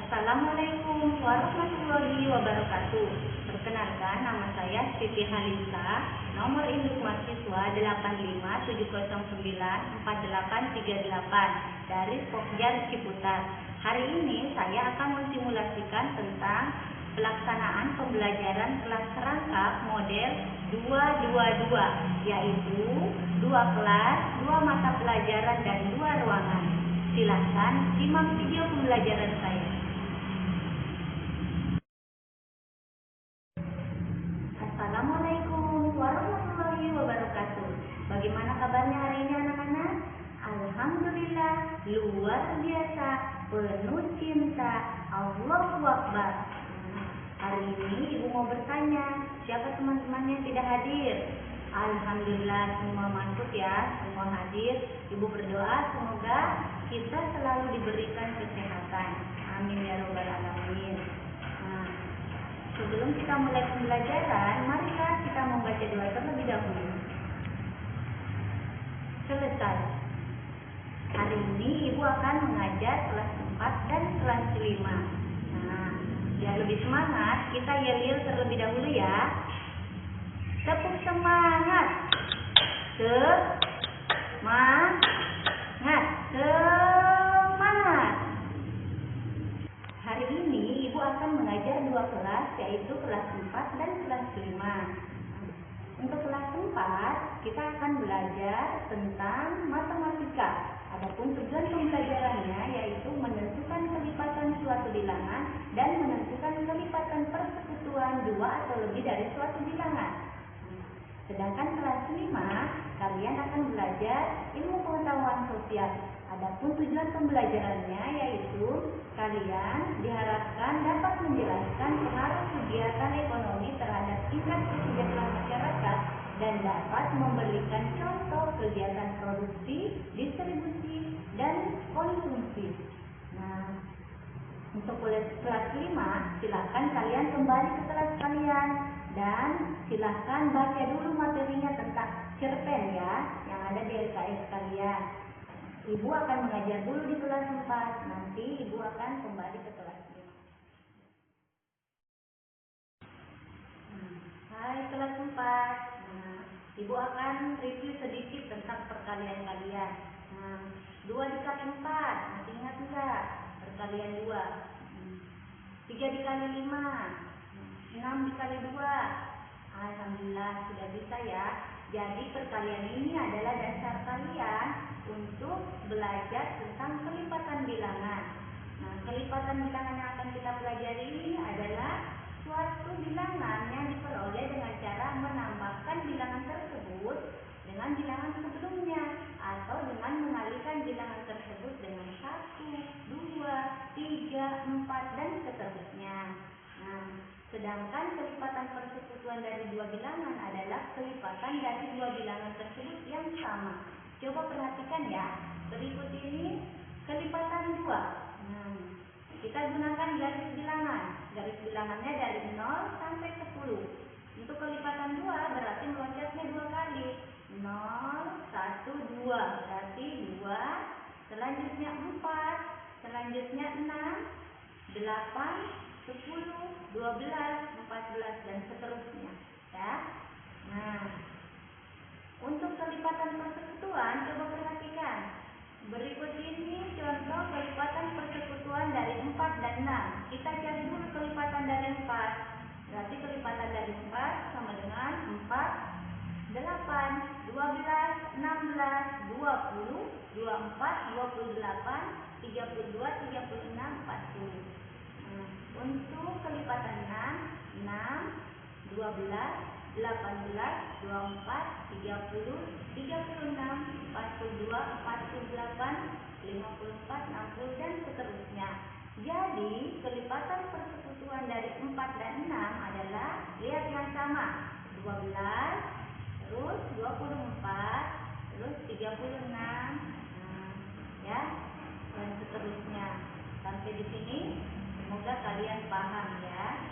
Assalamualaikum warahmatullahi wabarakatuh. Perkenalkan, nama saya Siti Halisa, nomor induk mahasiswa 8570948838 dari Pokja Ciputat. Hari ini saya akan mensimulasikan tentang pelaksanaan pembelajaran kelas serangkap model 222, yaitu 2 kelas, 2 mata pelajaran, dan 2 ruangan. Silakan simak video pembelajaran saya. Assalamualaikum warahmatullahi wabarakatuh. Bagaimana kabarnya hari ini anak-anak? Alhamdulillah, luar biasa, penuh cinta, Allahu Akbar. Hari ini Ibu mau bertanya, siapa teman-teman yang tidak hadir? Alhamdulillah, semua masuk ya, semua hadir. Ibu berdoa semoga kita selalu diberikan kesehatan. Amin ya robbal alamin. Sebelum kita mulai pembelajaran, marilah kita membaca doa terlebih dahulu. Selesai. Hari ini Ibu akan mengajar kelas 4 dan kelas 5. Biar lebih semangat, kita yel-yel terlebih dahulu ya. Tepuk semangat. Semangat. Hari ini Ibu akan mengajar 2 kelas, yaitu kelas 4 dan kelas 5. Untuk kelas 4, kita akan belajar tentang matematika. Adapun tujuan pembelajarannya yaitu menentukan kelipatan suatu bilangan dan menentukan kelipatan persekutuan 2 atau lebih dari suatu bilangan. Sedangkan kelas 5, kalian akan belajar ilmu pengetahuan sosial. Adapun tujuan pembelajarannya yaitu kalian diharapkan dapat menjelaskan pengaruh kegiatan ekonomi terhadap tingkat kesejahteraan masyarakat dan dapat memberikan contoh kegiatan produksi, distribusi, dan konsumsi. Untuk kelas 5, silakan kalian kembali ke kelas kalian dan silakan baca dulu materinya tentang cerpen ya, yang ada di LKS kalian. Ibu akan mengajar dulu di kelas 4, nanti Ibu akan kembali ke kelas 5. Hai kelas 4. Ibu akan review sedikit tentang perkalian kalian. 2 dikali 4, masih ingat enggak? Perkalian 2. 3 dikali 5, 6 dikali 2. Alhamdulillah sudah bisa ya. Jadi perkalian ini adalah dasar kalian untuk belajar tentang kelipatan bilangan. Kelipatan bilangan yang akan kita pelajari ini adalah suatu bilangan yang diperoleh dengan cara menambahkan bilangan tersebut dengan bilangan sebelumnya atau dengan mengalikan bilangan tersebut dengan 1, 2, 3, 4, dan seterusnya. Sedangkan kelipatan persekutuan dari 2 bilangan adalah kelipatan dari 2 bilangan tersebut yang sama. Coba perhatikan ya, berikut ini kelipatan 2. Kita gunakan garis bilangan. Garis bilangannya dari 0 sampai 10. Untuk kelipatan 2 berarti melonjaknya 2 kali. 0, 1, 2. Berarti 2. Selanjutnya 4. Selanjutnya 6, 8, 10, 12, 14, dan seterusnya. Ya. Untuk kelipatan persekutuan, coba perhatikan. Berikut ini contoh kelipatan persekutuan dari 4 dan 6. Kita cari dulu kelipatan dari 4. Berarti kelipatan dari 4 sama dengan 4, 8, 12, 16, 20, 24, 28, 32, 36, 40. Untuk kelipatan 6, 12, 18, 24, 30, 36, 42, 48, 54, 60, dan seterusnya. Jadi kelipatan persekutuan dari 4 dan 6 adalah, lihat yang sama, 12, terus 24, terus 36, ya, dan seterusnya. Sampai di sini semoga kalian paham ya.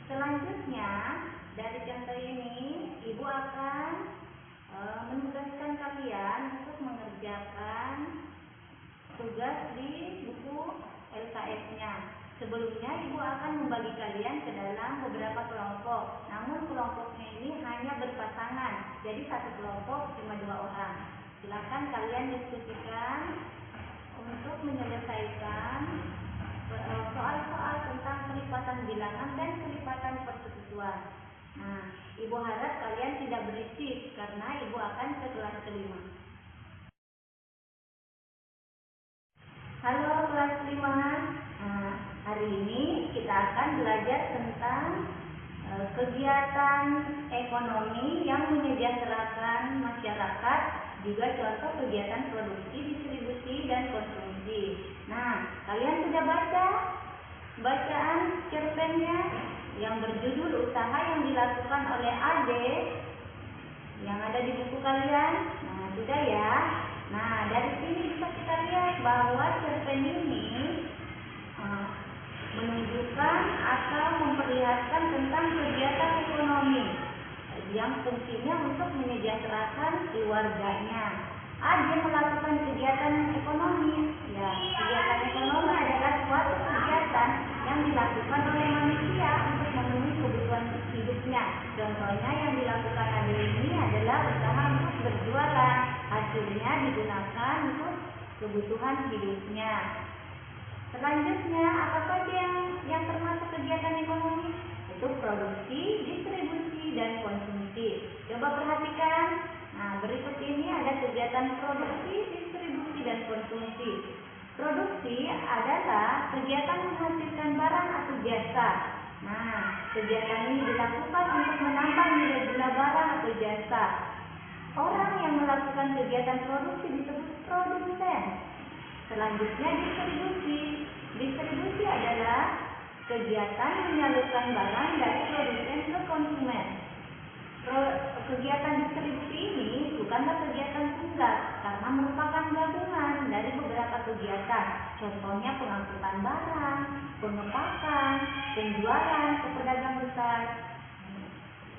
Selanjutnya dari contoh ini Ibu akan menugaskan kalian untuk mengerjakan tugas di buku LKS-nya. sebelumnya Ibu akan membagi kalian ke dalam beberapa kelompok. Namun kelompoknya ini hanya berpasangan, jadi satu kelompok cuma 2 orang. Silakan kalian diskusikan untuk menyelesaikan soal-soal tentang kelipatan bilangan dan kelipatan persekutuan. Nah, Ibu harap kalian tidak berisik karena Ibu akan ke kelas kelima. Halo kelas 5. Nah, hari ini kita akan belajar tentang kegiatan ekonomi yang menyejahterakan masyarakat, juga contoh kegiatan produksi, distribusi, dan konsumsi. Nah, kalian sudah baca bacaan cerpennya yang berjudul Usaha yang dilakukan oleh Ade yang ada di buku kalian? Nah, sudah ya. Nah, dari sini bisa kita lihat bahwa cerpen ini menunjukkan atau memperlihatkan tentang kegiatan ekonomi yang fungsinya untuk menyejahterakan keluarganya. Ade melakukan kegiatan ekonomi. Ya, kegiatan ekonomi adalah suatu kegiatan yang dilakukan oleh manusia untuk memenuhi kebutuhan hidupnya. Contohnya yang dilakukan Ade ini adalah usaha untuk berjualan. Hasilnya digunakan untuk kebutuhan hidupnya. Selanjutnya, apa saja yang termasuk kegiatan ekonomi? Itu produksi, distribusi, dan konsumsi. Coba perhatikan. Nah, berikut ini ada kegiatan produksi, distribusi, dan konsumsi. Produksi adalah kegiatan menghasilkan barang atau jasa. Nah, kegiatan ini dilakukan untuk menambah nilai guna barang atau jasa. Orang yang melakukan kegiatan produksi disebut produsen. Selanjutnya distribusi. Distribusi adalah kegiatan menyalurkan barang dari produsen ke konsumen. Kegiatan distribusi ini bukanlah kegiatan tunggal karena merupakan gabungan dari beberapa kegiatan. Contohnya pengangkutan barang, pengepakan, penjualan ke pedagang besar.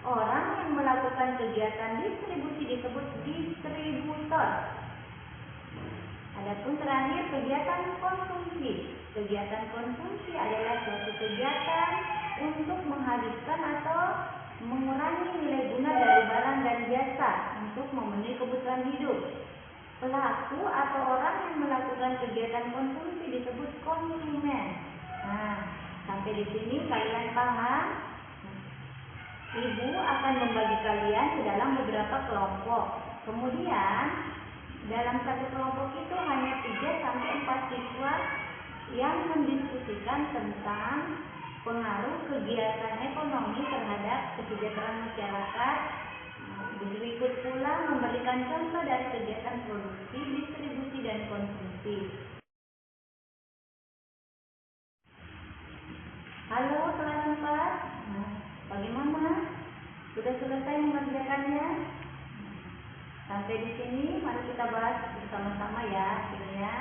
Orang yang melakukan kegiatan distribusi disebut distributor. Adapun terakhir kegiatan konsumsi. Kegiatan konsumsi adalah suatu kegiatan untuk menghabiskan atau mengurangi nilai guna dari barang dan jasa untuk memenuhi kebutuhan hidup. Pelaku atau orang yang melakukan kegiatan konsumsi disebut konsumen. Nah, sampai di sini kalian paham? Ibu akan membagi kalian ke dalam beberapa kelompok. Kemudian dalam satu kelompok itu hanya 3-4 siswa yang mendiskusikan tentang pengaruh kegiatan ekonomi terhadap kesejahteraan masyarakat. Berikut pula memberikan contoh dari kegiatan produksi, distribusi, dan konsumsi. Halo kelas 4. Nah, bagaimana? Sudah selesai mengerjakannya? Sampai di sini mari kita bahas bersama-sama ya hasilnya.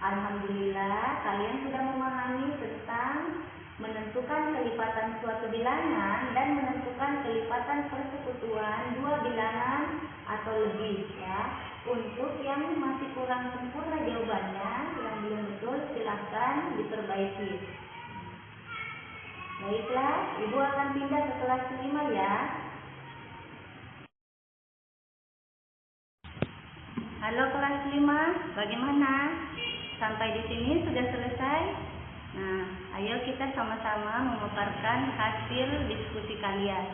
Alhamdulillah kalian sudah memahami tentang menentukan kelipatan suatu bilangan dan menentukan kelipatan persekutuan dua bilangan atau lebih ya. Untuk yang masih kurang sempurna jawabannya, yang belum betul silahkan diperbaiki. Baiklah, Ibu akan pindah ke kelas 5 ya. Halo kelas 5, bagaimana? Sampai di sini sudah selesai? Nah, ayo kita sama-sama memaparkan hasil diskusi kalian.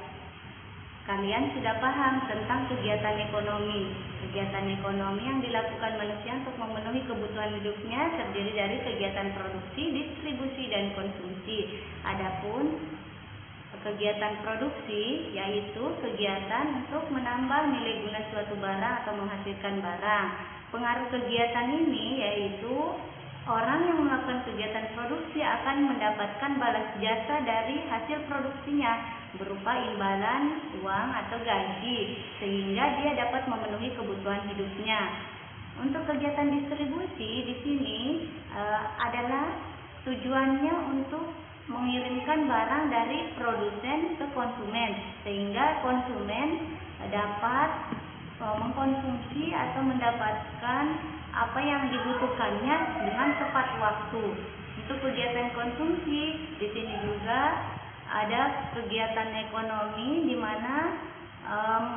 Kalian sudah paham tentang kegiatan ekonomi. Kegiatan ekonomi yang dilakukan manusia untuk memenuhi kebutuhan hidupnya terdiri dari kegiatan produksi, distribusi, dan konsumsi. Adapun kegiatan produksi yaitu kegiatan untuk menambah nilai guna suatu barang atau menghasilkan barang. Pengaruh kegiatan ini yaitu orang yang melakukan kegiatan produksi akan mendapatkan balas jasa dari hasil produksinya berupa imbalan uang atau gaji, sehingga dia dapat memenuhi kebutuhan hidupnya. Untuk kegiatan distribusi di sini adalah tujuannya untuk mengirimkan barang dari produsen ke konsumen, sehingga konsumen dapat mengkonsumsi atau mendapatkan apa yang dibutuhkannya dengan tepat waktu. Untuk kegiatan konsumsi, di sini juga ada kegiatan ekonomi di mana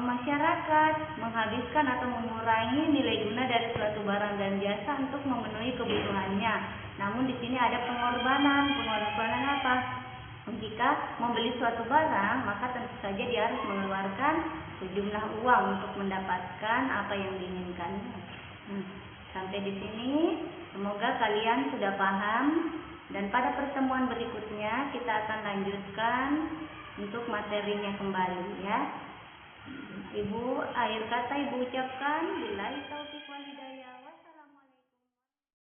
masyarakat menghabiskan atau mengurangi nilai guna dari suatu barang dan jasa untuk memenuhi kebutuhannya. Namun di sini ada pengorbanan. Pengorbanan apa? Jika membeli suatu barang, maka tentu saja dia harus mengeluarkan sejumlah uang untuk mendapatkan apa yang diinginkannya. Sampai di sini, semoga kalian sudah paham, dan pada pertemuan berikutnya kita akan lanjutkan untuk materinya kembali ya. Ibu, akhir kata Ibu ucapkan billahi taufiq wal hidayah.